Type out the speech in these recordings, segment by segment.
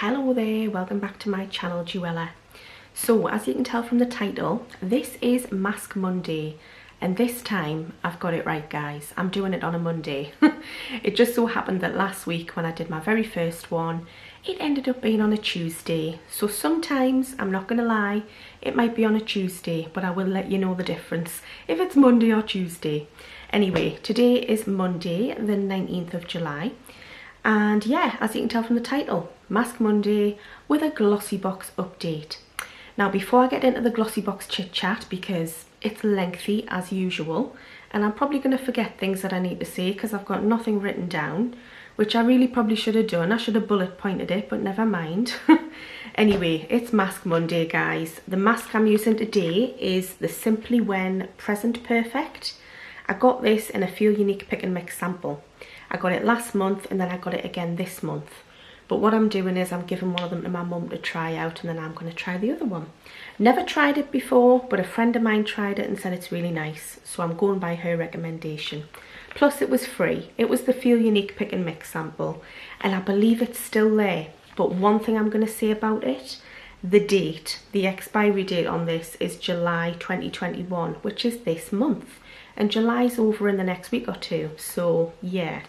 Hello there, welcome back to my channel, Jewella. So as you can tell from the title, this is Mask Monday, and this time I've got it right, guys. I'm doing it on a Monday. It just so happened that last week when I did my very first one, it ended up being on a Tuesday. So sometimes, I'm not gonna lie, it might be on a Tuesday, but I will let you know the difference if it's Monday or Tuesday. Anyway, today is Monday, the 19th of July. And yeah, as you can tell from the title, Mask Monday with a Glossybox update. Now before I get into the Glossybox chit chat, because it's lengthy as usual, and I'm probably going to forget things that I need to say because I've got nothing written down, which I really probably should have done. I should have bullet pointed it, but never mind. Anyway, it's Mask Monday, guys. The mask I'm using today is the Simply When Present Perfect. I got this in a Feel Unique Pick and Mix sample. I got it last month and then I got it again this month. But what I'm doing is I'm giving one of them to my mum to try out, and then I'm going to try the other one. Never tried it before, but a friend of mine tried it and said it's really nice. So I'm going by her recommendation. Plus it was free. It was the Feel Unique Pick and Mix sample. And I believe it's still there. But one thing I'm going to say about it, the date, the expiry date on this is July 2021, which is this month. And July's over in the next week or two. So yeah,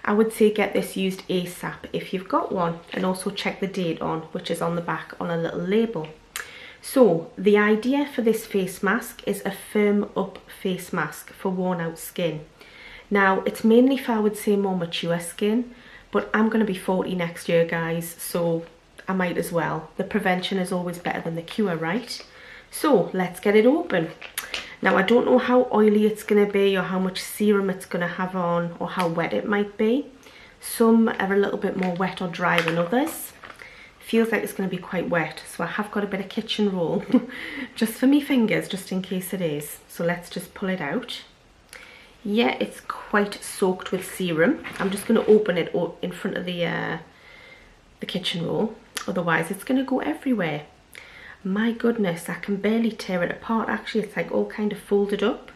I would say get this used ASAP if you've got one, and also check the date on, which is on the back on a little label. So the idea for this face mask is a firm up face mask for worn out skin. Now it's mainly for, I would say, more mature skin, but I'm going to be 40 next year, guys, so I might as well. The prevention is always better than the cure, right? So let's get it open. Now I don't know how oily it's going to be or how much serum it's going to have on or how wet it might be. Some are a little bit more wet or dry than others. Feels like it's going to be quite wet, so I have got a bit of kitchen roll just for me fingers, just in case it is. So let's just pull it out. Yeah, it's quite soaked with serum. I'm just going to open it in front of the kitchen roll, otherwise it's going to go everywhere. My goodness, I can barely tear it apart. Actually, it's like all kind of folded up,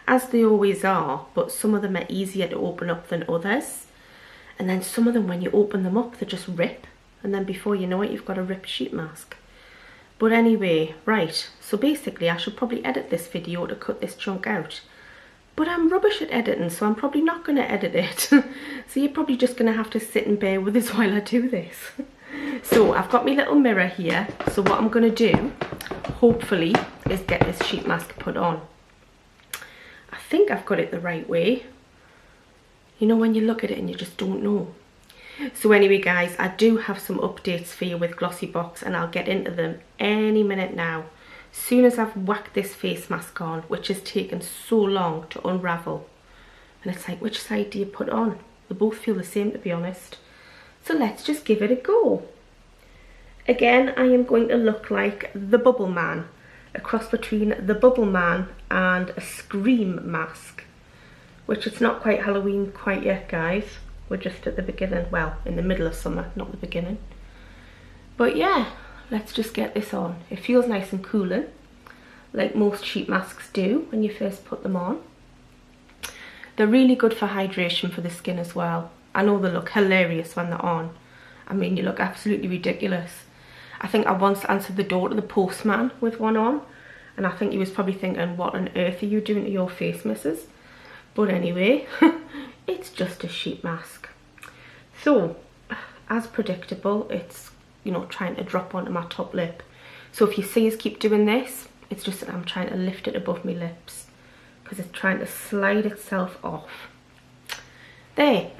as they always are, but some of them are easier to open up than others. And then some of them, when you open them up, they just rip, and then before you know it, you've got a ripped sheet mask. But anyway, right, so basically I should probably edit this video to cut this chunk out. But I'm rubbish at editing, so I'm probably not going to edit it. So you're probably just going to have to sit and bear with us while I do this. So I've got my little mirror here, so what I'm going to do, hopefully, is get this sheet mask put on. I think I've got it the right way. You know when you look at it and you just don't know. So anyway, guys, I do have some updates for you with Glossybox, and I'll get into them any minute now. As soon as I've whacked this face mask on, which has taken so long to unravel. And it's like, which side do you put on? They both feel the same, to be honest. So let's just give it a go. Again, I am going to look like the Bubble Man, a cross between the Bubble Man and a Scream mask, which it's not quite Halloween quite yet, guys. We're just at the beginning, well, in the middle of summer, not the beginning. But yeah, let's just get this on. It feels nice and cooling, like most sheet masks do when you first put them on. They're really good for hydration for the skin as well. I know they look hilarious when they're on. I mean, you look absolutely ridiculous. I think I once answered the door to the postman with one on, and I think he was probably thinking, what on earth are you doing to your face, missus? But anyway, it's just a sheet mask. So, as predictable, it's, you know, trying to drop onto my top lip. So if you see us keep doing this, it's just that I'm trying to lift it above my lips, because it's trying to slide itself off. There.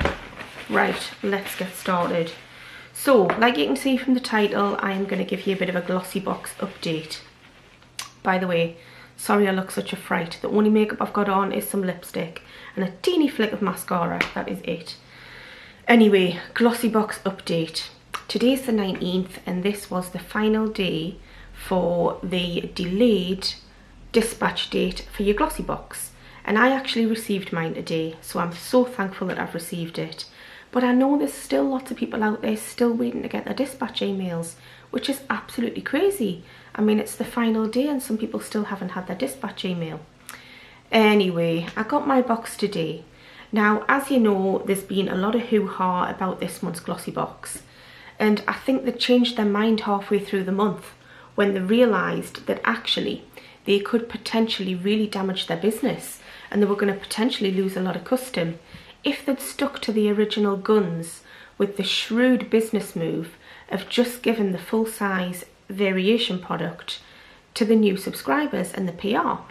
Right, let's get started. So, like you can see from the title, I am going to give you a bit of a Glossybox update. By the way, sorry I look such a fright. The only makeup I've got on is some lipstick and a teeny flick of mascara. That is it. Anyway, Glossybox update. Today's the 19th, and this was the final day for the delayed dispatch date for your Glossybox. And I actually received mine today, so I'm so thankful that I've received it. But I know there's still lots of people out there still waiting to get their dispatch emails, which is absolutely crazy. I mean, it's the final day and some people still haven't had their dispatch email. Anyway, I got my box today. Now, as you know, there's been a lot of hoo-ha about this month's Glossybox. And I think they changed their mind halfway through the month when they realised that actually they could potentially really damage their business and they were going to potentially lose a lot of custom if they'd stuck to the original guns with the shrewd business move of just giving the full size variation product to the new subscribers and the PR.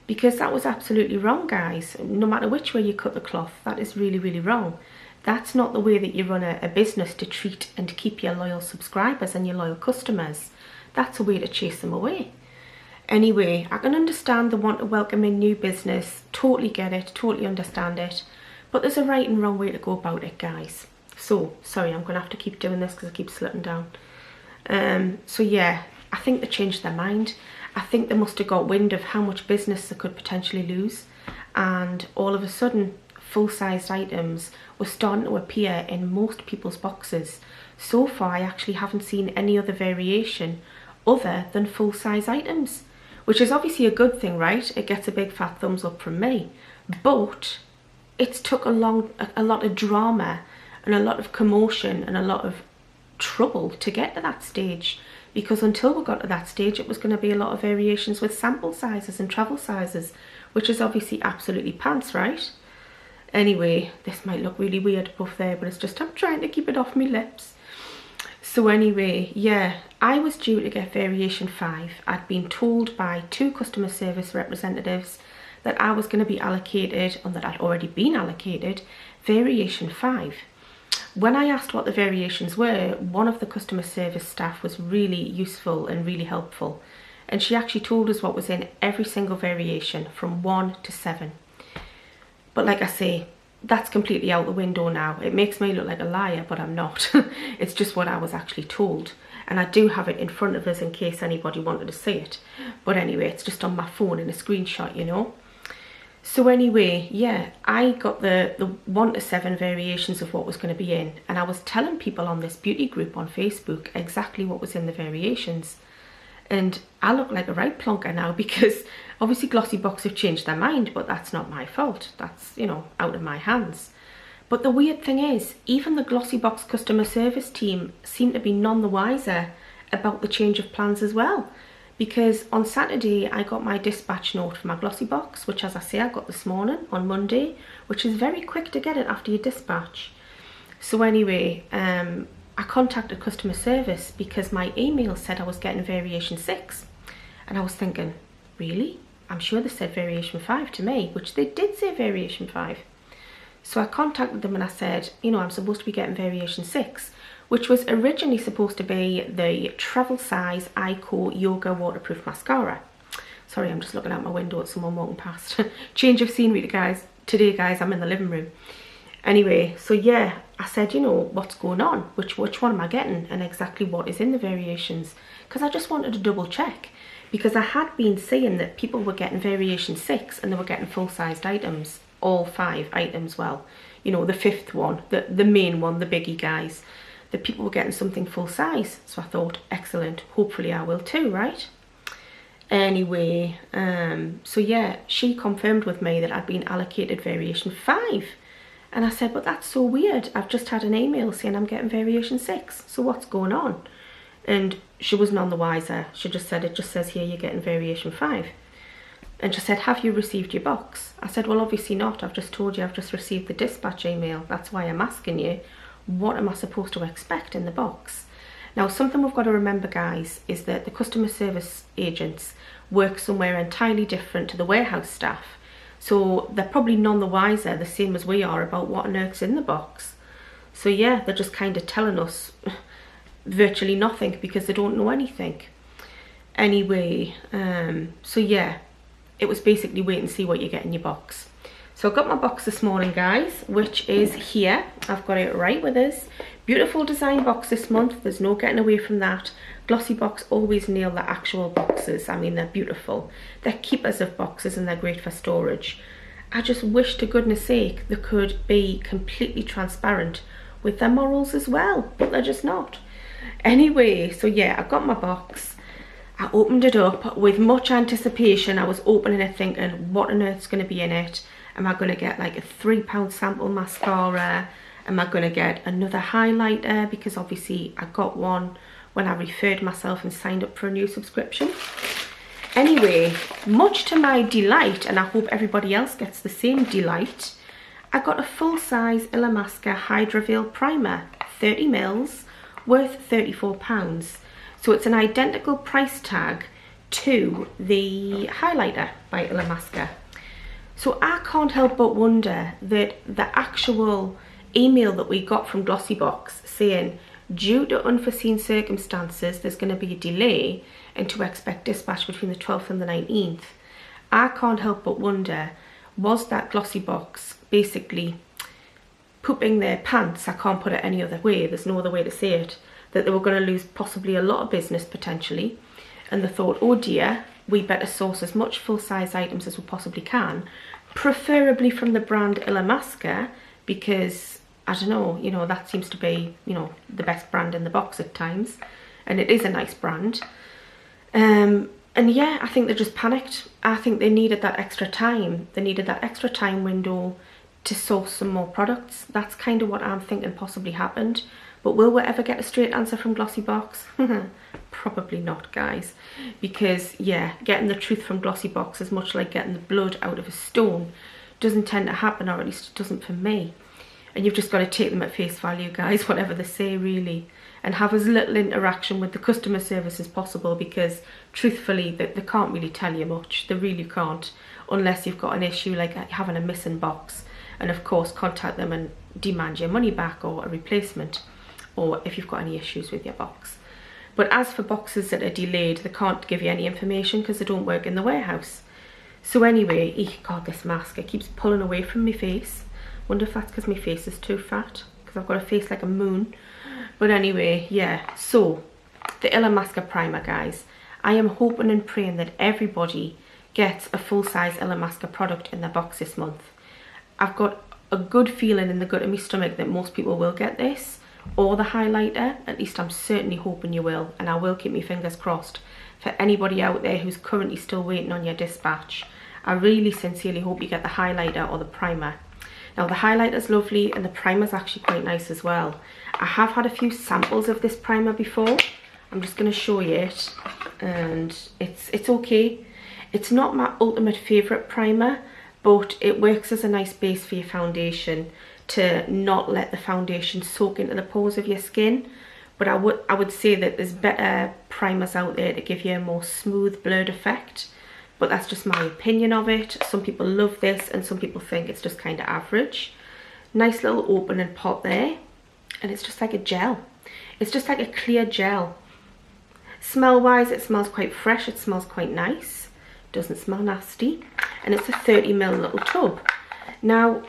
Because that was absolutely wrong, guys. No matter which way you cut the cloth, that is really, really wrong. That's not the way that you run a business to treat and keep your loyal subscribers and your loyal customers. That's a way to chase them away. Anyway, I can understand the want to welcome in new business. Totally get it, totally understand it. But there's a right and wrong way to go about it, guys. So, sorry, I'm going to have to keep doing this because I keep slipping down. So yeah, I think they changed their mind. I think they must have got wind of how much business they could potentially lose. And all of a sudden, full-sized items were starting to appear in most people's boxes. So far, I actually haven't seen any other variation other than full-size items, which is obviously a good thing, right? It gets a big fat thumbs up from me. But it's took a lot of drama and a lot of commotion and a lot of trouble to get to that stage, because until we got to that stage it was going to be a lot of variations with sample sizes and travel sizes, which is obviously absolutely pants, right? Anyway, this might look really weird above there, but it's just I'm trying to keep it off my lips. So anyway, yeah, I was due to get variation 5. I'd been told by 2 customer service representatives that I was going to be allocated, or that I'd already been allocated, variation 5. When I asked what the variations were, one of the customer service staff was really useful and really helpful. And she actually told us what was in every single variation from 1 to 7. But like I say, that's completely out the window now. It makes me look like a liar, but I'm not. It's just what I was actually told. And I do have it in front of us in case anybody wanted to see it. But anyway, it's just on my phone in a screenshot, you know. So anyway, yeah, I got the 1 to 7 variations of what was going to be in, and I was telling people on this beauty group on Facebook exactly what was in the variations. And I look like a right plonker now because obviously Glossybox have changed their mind, but that's not my fault. That's, you know, out of my hands. But the weird thing is, even the Glossybox customer service team seem to be none the wiser about the change of plans as well. Because on Saturday, I got my dispatch note for my Glossybox, which, as I say, I got this morning on Monday, which is very quick to get it after your dispatch. So anyway, I contacted customer service because my email said I was getting variation 6. And I was thinking, really? I'm sure they said variation 5 to me, which they did say variation 5. So I contacted them and I said, you know, I'm supposed to be getting variation 6. Which was originally supposed to be the travel size Ico Yoga waterproof mascara. Sorry, I'm just looking out my window at someone walking past. Change of scenery today, guys, I'm in the living room. Anyway, so yeah, I said, you know, what's going on? Which one am I getting? And exactly what is in the variations? Because I just wanted to double check. Because I had been seeing that people were getting variation 6 and they were getting full-sized items. All 5 items, well, you know, the 5th one, the main one, the biggie, guys. The people were getting something full size. So I thought, excellent, hopefully I will too, right? Anyway, so yeah, she confirmed with me that I'd been allocated variation 5. And I said, but that's so weird. I've just had an email saying I'm getting variation 6. So what's going on? And she was none the wiser. She just said, it just says here you're getting variation 5. And she said, have you received your box? I said, well, obviously not. I've just told you I've just received the dispatch email. That's why I'm asking you. What am I supposed to expect in the box? Now, something we've got to remember, guys, is that the customer service agents work somewhere entirely different to the warehouse staff. So they're probably none the wiser, the same as we are, about what on earth's in the box. So yeah, they're just kind of telling us virtually nothing because they don't know anything. Anyway, so yeah, it was basically wait and see what you get in your box. So I got my box this morning, guys, which is here. I've got it right with us. Beautiful design box this month. There's no getting away from that. Glossybox always nail the actual boxes. I mean, they're beautiful. They're keepers of boxes and they're great for storage. I just wish to goodness sake they could be completely transparent with their morals as well, but they're just not. Anyway, so yeah, I got my box. I opened it up with much anticipation. I was opening it thinking, what on earth's going to be in it? Am I going to get like a £3 sample mascara? Am I going to get another highlighter? Because obviously I got one when I referred myself and signed up for a new subscription. Anyway, much to my delight, and I hope everybody else gets the same delight, I got a full-size Illamasqua Hydra Veil Primer, 30ml, worth £34. So it's an identical price tag to the highlighter by Illamasqua. So I can't help but wonder that the actual email that we got from Glossybox saying, due to unforeseen circumstances, there's going to be a delay and to expect dispatch between the 12th and the 19th. I can't help but wonder, was that Glossybox basically pooping their pants? I can't put it any other way, there's no other way to say it. That they were going to lose possibly a lot of business potentially, and they thought, oh dear, we better source as much full-size items as we possibly can, preferably from the brand Illamasqua, because I don't know, you know, that seems to be, you know, the best brand in the box at times, and it is a nice brand. And yeah, I think they just panicked. I think they needed that extra time. They needed that extra time window to source some more products. That's kind of what I'm thinking possibly happened. But will we ever get a straight answer from Glossybox? Probably not, guys. Because, yeah, getting the truth from Glossybox is much like getting the blood out of a stone. Doesn't tend to happen, or at least it doesn't for me. And you've just got to take them at face value, guys, whatever they say, really. And have as little interaction with the customer service as possible, because, truthfully, they can't really tell you much. They really can't, unless you've got an issue like having a missing box. And, of course, contact them and demand your money back or a replacement, or if you've got any issues with your box. But as for boxes that are delayed, they can't give you any information because they don't work in the warehouse. So anyway, God, this mask, it keeps pulling away from my face. Wonder if that's because my face is too fat, because I've got a face like a moon. But anyway, yeah, so the Illamasqua primer, guys. I am hoping and praying that everybody gets a full-size Illamasqua product in their box this month. I've got a good feeling in the gut of my stomach that most people will get this, or the highlighter. At least I'm certainly hoping you will, and I will keep my fingers crossed for anybody out there who's currently still waiting on your dispatch. I really sincerely hope you get the highlighter or the primer. Now the highlighter's lovely and the primer's actually quite nice as well. I have had a few samples of this primer before. I'm just going to show you it, and it's okay. It's not my ultimate favourite primer, but it works as a nice base for your foundation to not let the foundation soak into the pores of your skin. But I would say that there's better primers out there to give you a more smooth blurred effect. But that's just my opinion of it. Some people love this and some people think it's just kind of average. Nice little opening pot there, and it's just like a gel. It's just like a clear gel. Smell wise, it smells quite fresh, it smells quite nice, doesn't smell nasty, and it's a 30ml little tub. Now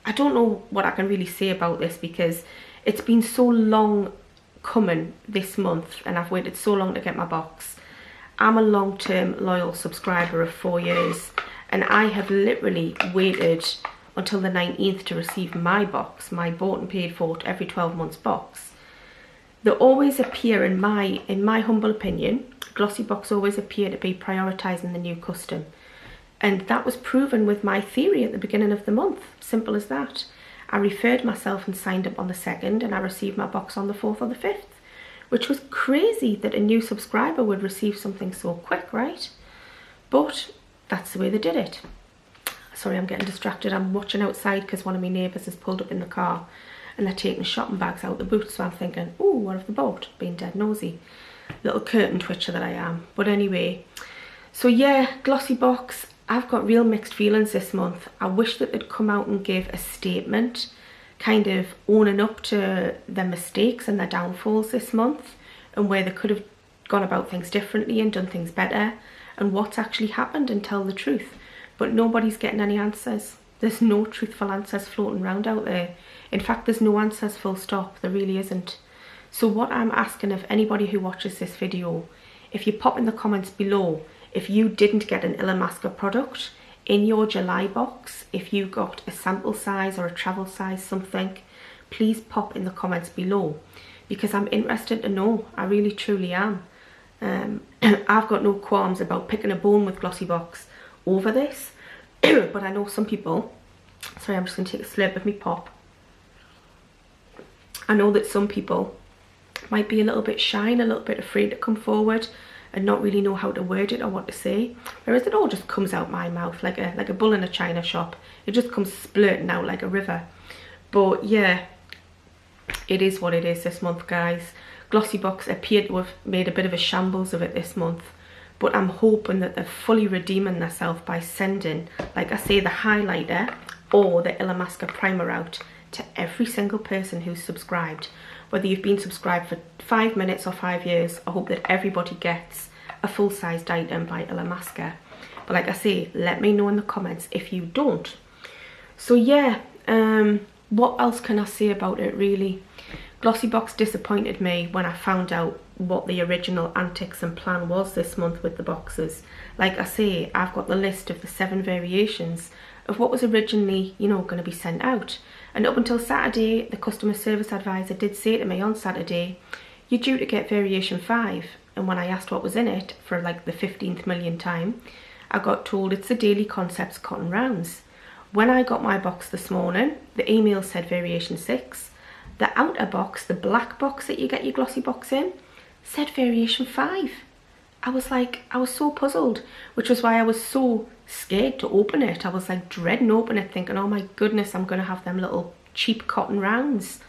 I don't know what I can really say about this, because it's been so long coming this month and I've waited so long to get my box. I'm a long-term loyal subscriber of 4 years, and I have literally waited until the 19th to receive my box, my bought and paid for every 12 months box. They always appear, in my humble opinion, Glossybox always appear to be prioritising the new custom. And that was proven with my theory at the beginning of the month. Simple as that. I referred myself and signed up on the 2nd, and I received my box on the 4th or the 5th. Which was crazy that a new subscriber would receive something so quick, right? But that's the way they did it. Sorry, I'm getting distracted. I'm watching outside because one of my neighbours has pulled up in the car and they're taking shopping bags out the boot. So I'm thinking, oh, what have they bought? Being dead nosy. Little curtain twitcher that I am. But anyway, so yeah, Glossybox, I've got real mixed feelings this month. I wish that they'd come out and give a statement, kind of owning up to their mistakes and their downfalls this month, and where they could have gone about things differently and done things better, and what's actually happened, and tell the truth. But nobody's getting any answers. There's no truthful answers floating around out there. In fact, there's no answers, full stop. There really isn't. So what I'm asking of anybody who watches this video, if you pop in the comments below, if you didn't get an Illamasqua product in your July box, if you got a sample size or a travel size something, please pop in the comments below, because I'm interested to know. I really truly am. I've got no qualms about picking a bone with Glossybox over this, but I know some people. Sorry, I'm just going to take a slurp of me pop. I know that some people might be a little bit shy and a little bit afraid to come forward and not really know how to word it or what to say, whereas it all just comes out my mouth like a bull in a china shop. It just comes splurting out like a river. But yeah, it is what it is this month, guys. Glossybox appear to have made a bit of a shambles of it this month, but I'm hoping that they're fully redeeming themselves by sending, like I say, the highlighter or the Illamasqua primer out to every single person who's subscribed. Whether you've been subscribed for 5 minutes or 5 years, I hope that everybody gets a full-sized item by Illamasqua. But like I say, let me know in the comments if you don't. So yeah, what else can I say about it really? Glossybox disappointed me when I found out what the original antics and plan was this month with the boxes. Like I say, I've got the list of the 7 variations of what was originally, you know, going to be sent out. And up until Saturday, the customer service advisor did say to me on Saturday, you're due to get variation 5. And when I asked what was in it for like the 15th millionth time, I got told it's the Daily Concepts cotton rounds. When I got my box this morning, the email said variation 6. The outer box, the black box that you get your Glossybox in, said variation 5. I was so puzzled, which was why I was so scared to open it. I was like dreading opening it, thinking, oh my goodness, I'm going to have them little cheap cotton rounds.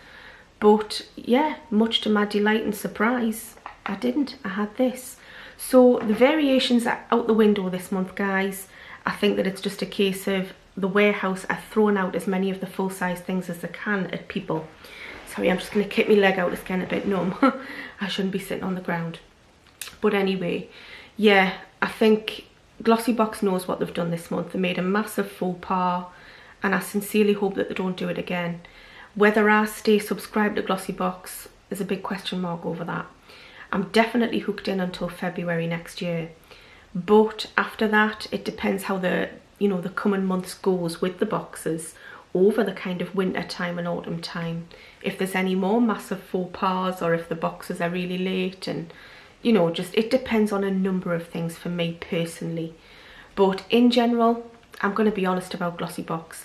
But yeah, much to my delight and surprise, I didn't. I had this. So the variations are out the window this month, guys. I think that it's just a case of the warehouse are throwing out as many of the full-size things as they can at people. Sorry, I'm just going to kick my leg out, it's getting a bit numb. I shouldn't be sitting on the ground. But anyway, yeah, I think Glossybox knows what they've done this month. They made a massive faux pas, and I sincerely hope that they don't do it again. Whether I stay subscribed to Glossybox is a big question mark over that. I'm definitely hooked in until February next year. But after that, it depends how the coming months goes with the boxes over the kind of winter time and autumn time. If there's any more massive faux pas, or if the boxes are really late, and you know, just it depends on a number of things for me personally. But in general, I'm going to be honest about Glossybox.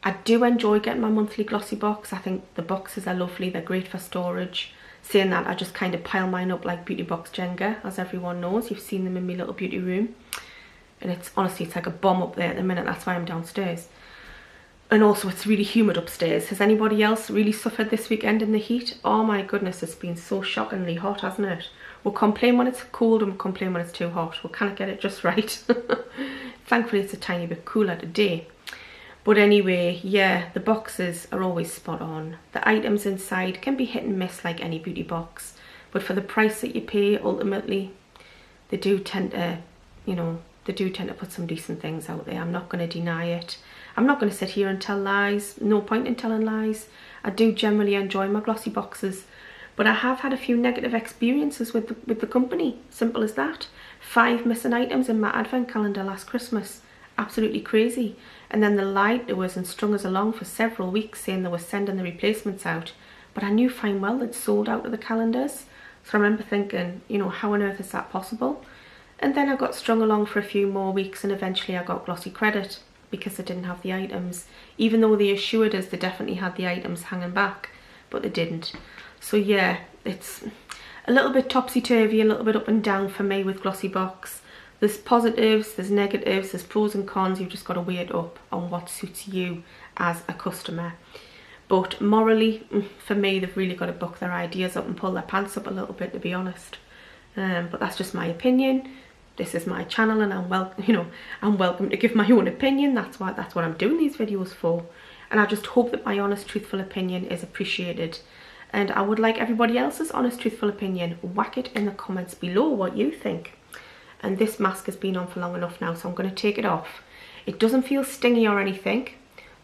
I do enjoy getting my monthly Glossybox. I think the boxes are lovely, they're great for storage. Saying that, I just kind of pile mine up like beauty box Jenga, as everyone knows. You've seen them in my little beauty room, and it's honestly, it's like a bomb up there at the minute. That's why I'm downstairs. And also it's really humid upstairs. Has anybody else really suffered this weekend in the heat? Oh my goodness, it's been so shockingly hot, hasn't it? We'll complain when it's cold and we'll complain when it's too hot. We'll kind of get it just right. Thankfully it's a tiny bit cooler today. But anyway, yeah, the boxes are always spot on. The items inside can be hit and miss like any beauty box. But for the price that you pay, ultimately, they do tend to, you know, they do tend to put some decent things out there. I'm not going to deny it. I'm not going to sit here and tell lies. No point in telling lies. I do generally enjoy my glossy boxes, but I have had a few negative experiences with the company. Simple as that. 5 missing items in my advent calendar last Christmas. Absolutely crazy. And then they lied to us and strung us along for several weeks saying they were sending the replacements out. But I knew fine well they'd sold out of the calendars. So I remember thinking, you know, how on earth is that possible? And then I got strung along for a few more weeks, and eventually I got glossy credit because I didn't have the items, even though they assured us they definitely had the items hanging back, but they didn't. So yeah, it's a little bit topsy-turvy, a little bit up and down for me with Glossybox. There's positives, there's negatives, there's pros and cons. You've just got to weigh it up on what suits you as a customer. But morally, for me, they've really got to buck their ideas up and pull their pants up a little bit, to be honest. But that's just my opinion. This is my channel, and I'm welcome to give my own opinion. That's what I'm doing these videos for. And I just hope that my honest, truthful opinion is appreciated. And I would like everybody else's honest, truthful opinion. Whack it in the comments below what you think. And this mask has been on for long enough now, so I'm going to take it off. It doesn't feel stingy or anything,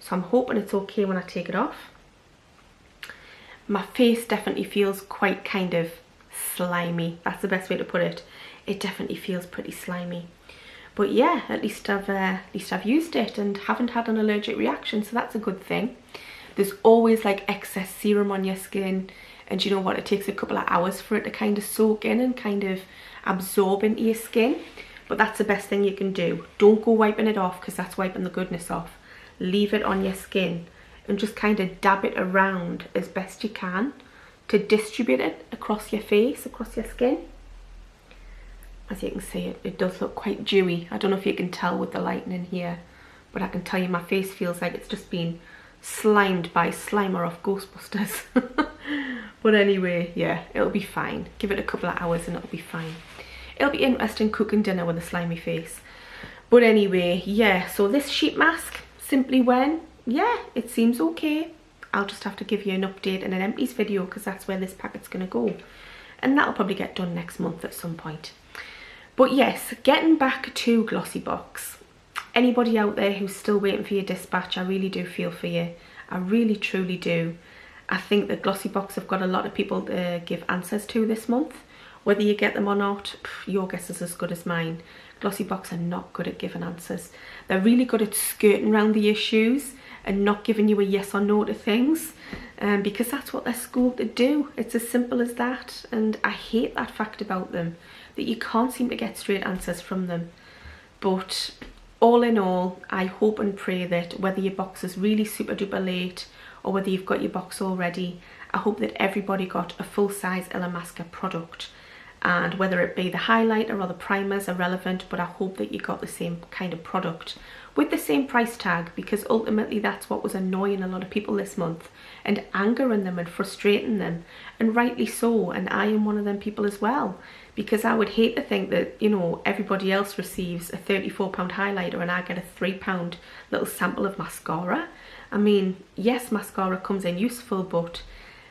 so I'm hoping it's okay when I take it off. My face definitely feels quite kind of slimy. That's the best way to put it. It definitely feels pretty slimy. But yeah, at least I've used it and haven't had an allergic reaction, so that's a good thing. There's always like excess serum on your skin, and you know what, it takes a couple of hours for it to kind of soak in and kind of absorb into your skin. But that's the best thing you can do. Don't go wiping it off, because that's wiping the goodness off. Leave it on your skin and just kind of dab it around as best you can to distribute it across your face, across your skin. As you can see, it does look quite dewy. I don't know if you can tell with the lighting in here, but I can tell you my face feels like it's just been slimed by Slimer off Ghostbusters. But anyway, yeah, it'll be fine. Give it a couple of hours and it'll be fine. It'll be interesting cooking dinner with a slimy face. But anyway, yeah, so this sheet mask, Simply When, yeah, it seems okay. I'll just have to give you an update in an empties video because that's where this packet's going to go. And that'll probably get done next month at some point. But yes, getting back to Glossybox. Anybody out there who's still waiting for your dispatch, I really do feel for you. I really truly do. I think that Glossybox have got a lot of people to give answers to this month. Whether you get them or not, your guess is as good as mine. Glossybox are not good at giving answers. They're really good at skirting around the issues and not giving you a yes or no to things, because that's what they're schooled to do. It's as simple as that, and I hate that fact about them, that you can't seem to get straight answers from them. But all in all, I hope and pray that whether your box is really super duper late or whether you've got your box already, I hope that everybody got a full-size Illamasqua product. And whether it be the highlighter or the primers are relevant, but I hope that you got the same kind of product with the same price tag, because ultimately that's what was annoying a lot of people this month and angering them and frustrating them, and rightly so. And I am one of them people as well, because I would hate to think that, you know, everybody else receives a £34 highlighter and I get a £3 little sample of mascara. I mean, yes, mascara comes in useful, but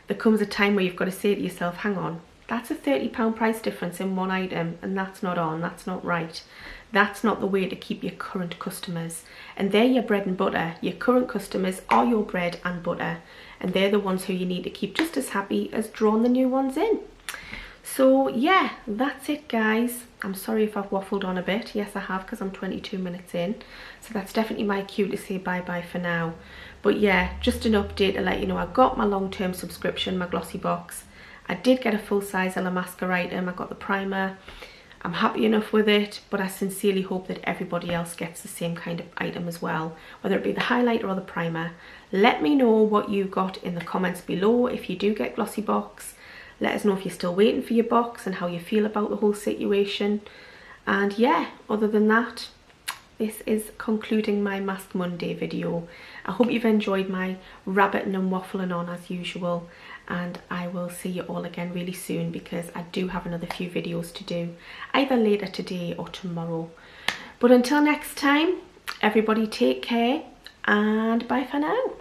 there comes a time where you've got to say to yourself, hang on, that's a £30 price difference in one item, and that's not on, that's not right. That's not the way to keep your current customers. And they're your bread and butter. Your current customers are your bread and butter, and they're the ones who you need to keep just as happy as drawing the new ones in. So yeah, that's it guys. I'm sorry if I've waffled on a bit. Yes, I have, because I'm 22 minutes in. So that's definitely my cue to say bye-bye for now. But yeah, just an update to let you know I got my long-term subscription, my Glossybox. I did get a full-size Illamasqua item. I got the primer. I'm happy enough with it, but I sincerely hope that everybody else gets the same kind of item as well, whether it be the highlighter or the primer. Let me know what you got in the comments below if you do get Glossybox. Let us know if you're still waiting for your box and how you feel about the whole situation. And yeah, other than that, this is concluding my Mask Monday video. I hope you've enjoyed my rabbiting and waffling on as usual, and I will see you all again really soon, because I do have another few videos to do, either later today or tomorrow. But until next time, everybody take care and bye for now.